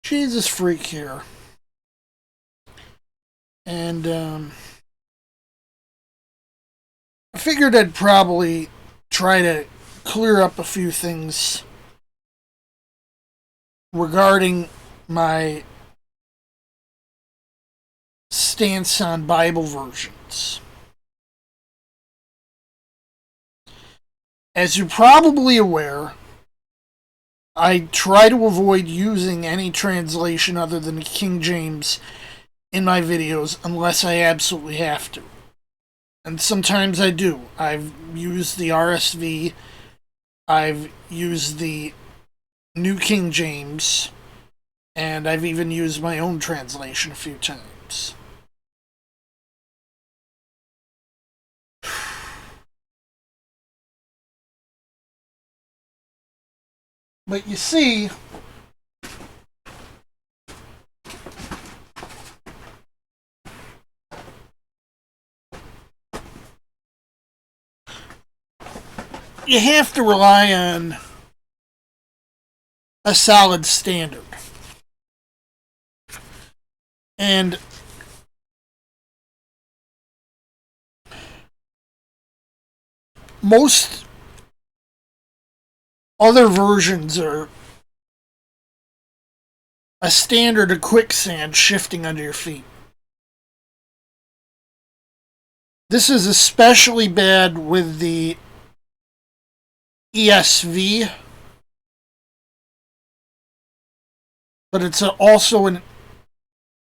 Jesus freak here. And I figured I'd probably try to clear up a few things regarding my stance on Bible versions. As you're probably aware, I try to avoid using any translation other than the King James in my videos unless I absolutely have to. And sometimes I do. I've used the RSV, I've used the New King James, and I've even used my own translation a few times. But you see, you have to rely on a solid standard. And most other versions are a standard of quicksand shifting under your feet. This is especially bad with the ESV, but it's also an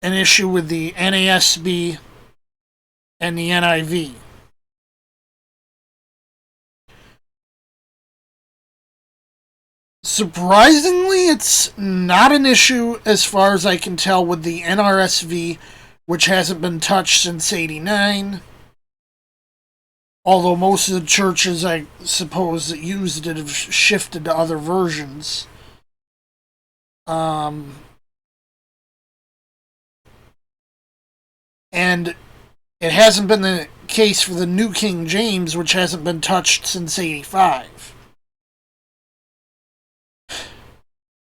issue with the NASB and the NIV. Surprisingly, it's not an issue as far as I can tell with the NRSV, which hasn't been touched since '89. Although most of the churches, I suppose, that used it have shifted to other versions. And it hasn't been the case for the New King James, which hasn't been touched since '85.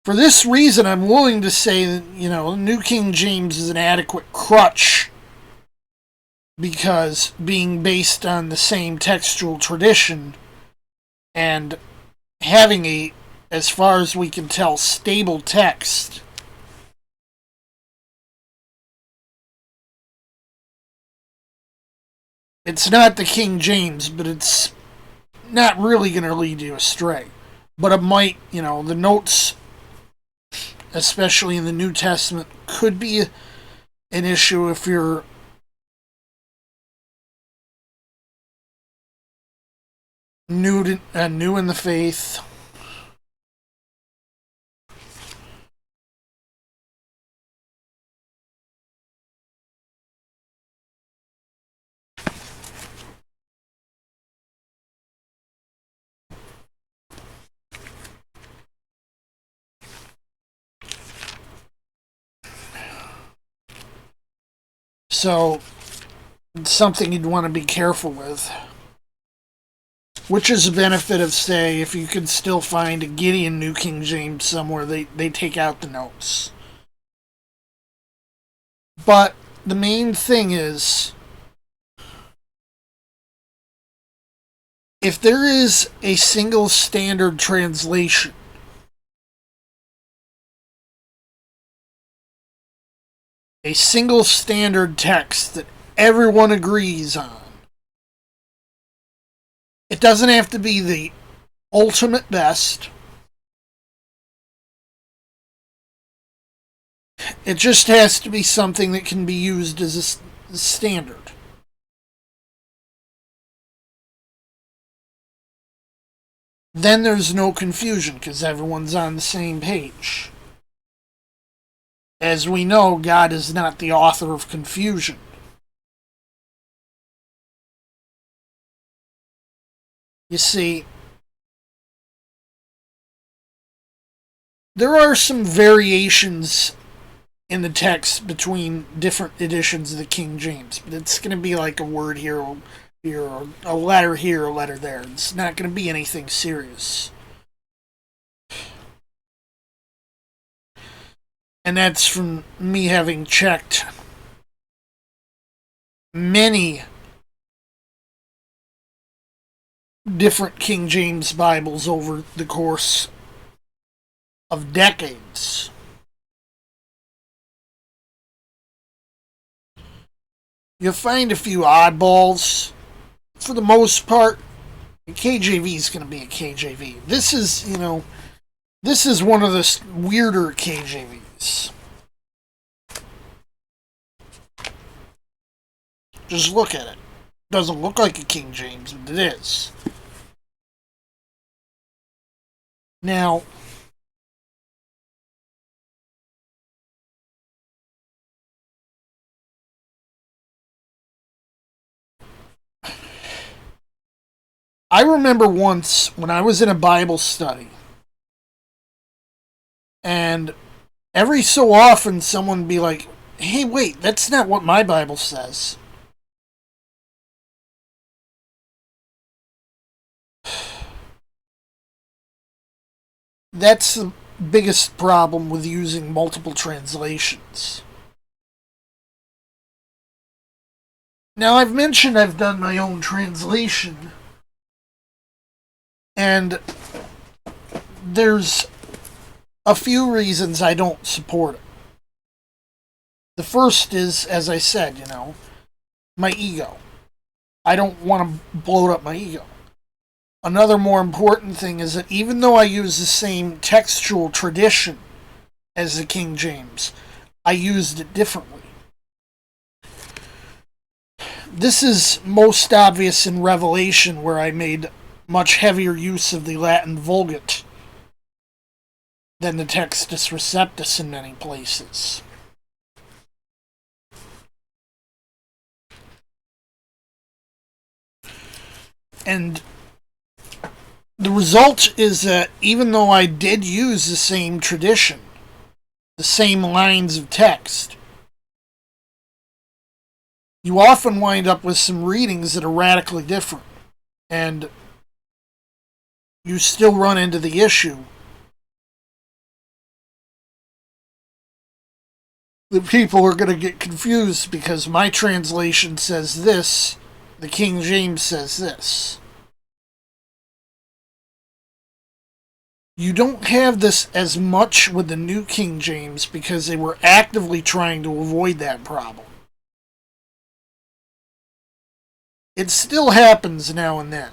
For this reason, I'm willing to say that, New King James is an adequate crutch, because being based on the same textual tradition and having a, as far as we can tell, stable text, it's not the King James, but it's not really going to lead you astray. But it might, the notes, especially in the New Testament, could be an issue if you're new in the faith. So, it's something you'd want to be careful with. Which is the benefit of, say, if you can still find a Gideon New King James somewhere, they take out the notes. But the main thing is, if there is a single standard translation, a single standard text that everyone agrees on, it doesn't have to be the ultimate best. It just has to be something that can be used as a standard. Then there's no confusion because everyone's on the same page. As we know, God is not the author of confusion. You see, there are some variations in the text between different editions of the King James, but it's going to be like a word here, or a letter here, a letter there. It's not going to be anything serious. And that's from me having checked many different King James Bibles over the course of decades. You'll find a few oddballs. For the most part, a KJV is going to be a KJV. This is, this is one of the weirder KJVs. Just look at it. Doesn't look like a King James, but it is. Now, I remember once when I was in a Bible study, and every so often someone would be like, hey, wait, that's not what my Bible says. That's the biggest problem with using multiple translations. Now, I've mentioned I've done my own translation, and there's a few reasons I don't support it. The first is, as I said, my ego. I don't want to bloat up my ego. Another more important thing is that even though I use the same textual tradition as the King James, I used it differently. This is most obvious in Revelation, where I made much heavier use of the Latin Vulgate than the Textus Receptus in many places. And the result is that even though I did use the same tradition, the same lines of text, you often wind up with some readings that are radically different. And you still run into the issue that people are going to get confused because my translation says this, the King James says this. You don't have this as much with the New King James because they were actively trying to avoid that problem. It still happens now and then.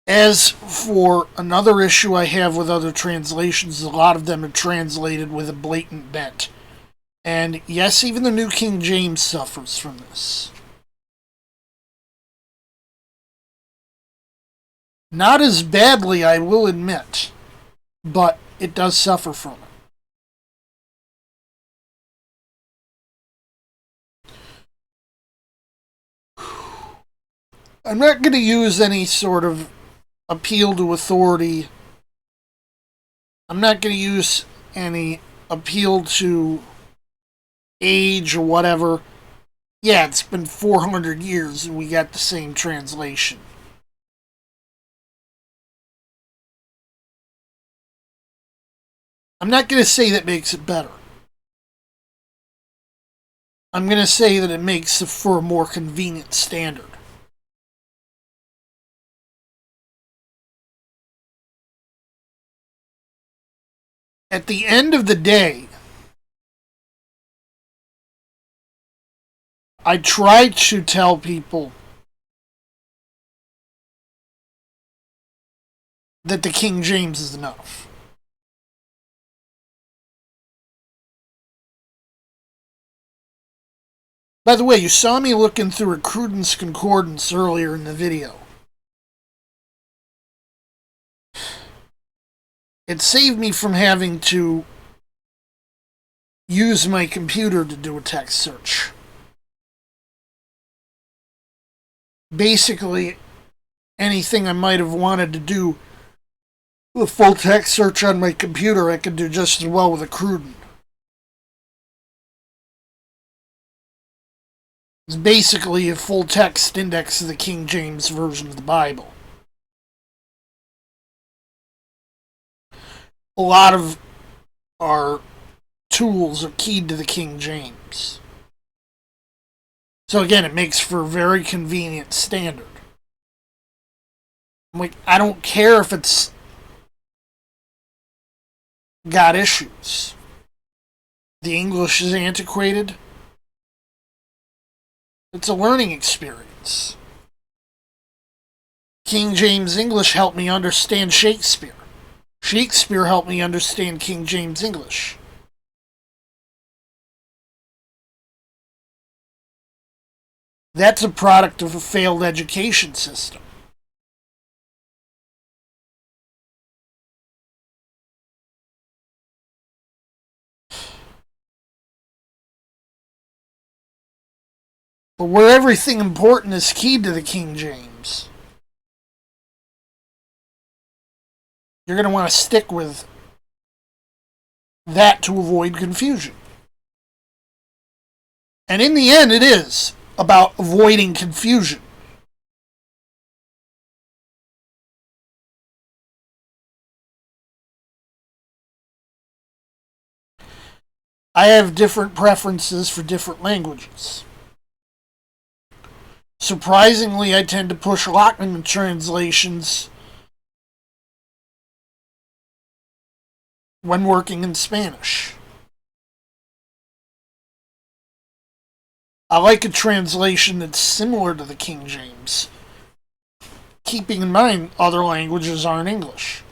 As for another issue I have with other translations, a lot of them are translated with a blatant bent. And yes, even the New King James suffers from this. Not as badly, I will admit, but it does suffer from it. I'm not going to use any sort of appeal to authority. I'm not going to use any appeal to age or whatever. Yeah, it's been 400 years and we got the same translation. I'm not going to say that makes it better. I'm going to say that it makes it for a more convenient standard. At the end of the day, I try to tell people that the King James is enough. By the way, you saw me looking through a Cruden's Concordance earlier in the video. It saved me from having to use my computer to do a text search. Basically, anything I might have wanted to do with a full text search on my computer, I could do just as well with a Cruden. It's basically a full text index of the King James Version of the Bible. A lot of our tools are keyed to the King James. So again, it makes for a very convenient standard. I don't care if it's got issues. The English is antiquated. It's a learning experience. King James English helped me understand Shakespeare. Shakespeare helped me understand King James English. That's a product of a failed education system. But where everything important is keyed to the King James, you're going to want to stick with that to avoid confusion. And in the end, it is about avoiding confusion. I have different preferences for different languages. Surprisingly, I tend to push Lockman translations when working in Spanish. I like a translation that's similar to the King James, keeping in mind other languages aren't English.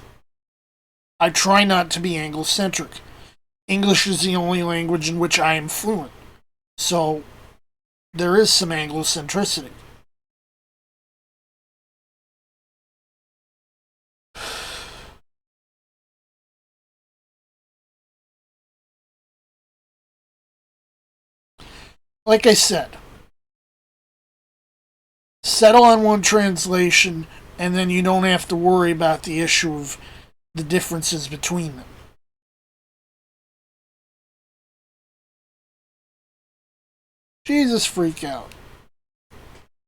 I try not to be Anglo-centric. English is the only language in which I am fluent, so there is some Anglo-centricity. Like I said, settle on one translation, and then you don't have to worry about the issue of the differences between them. Jesus, freak out.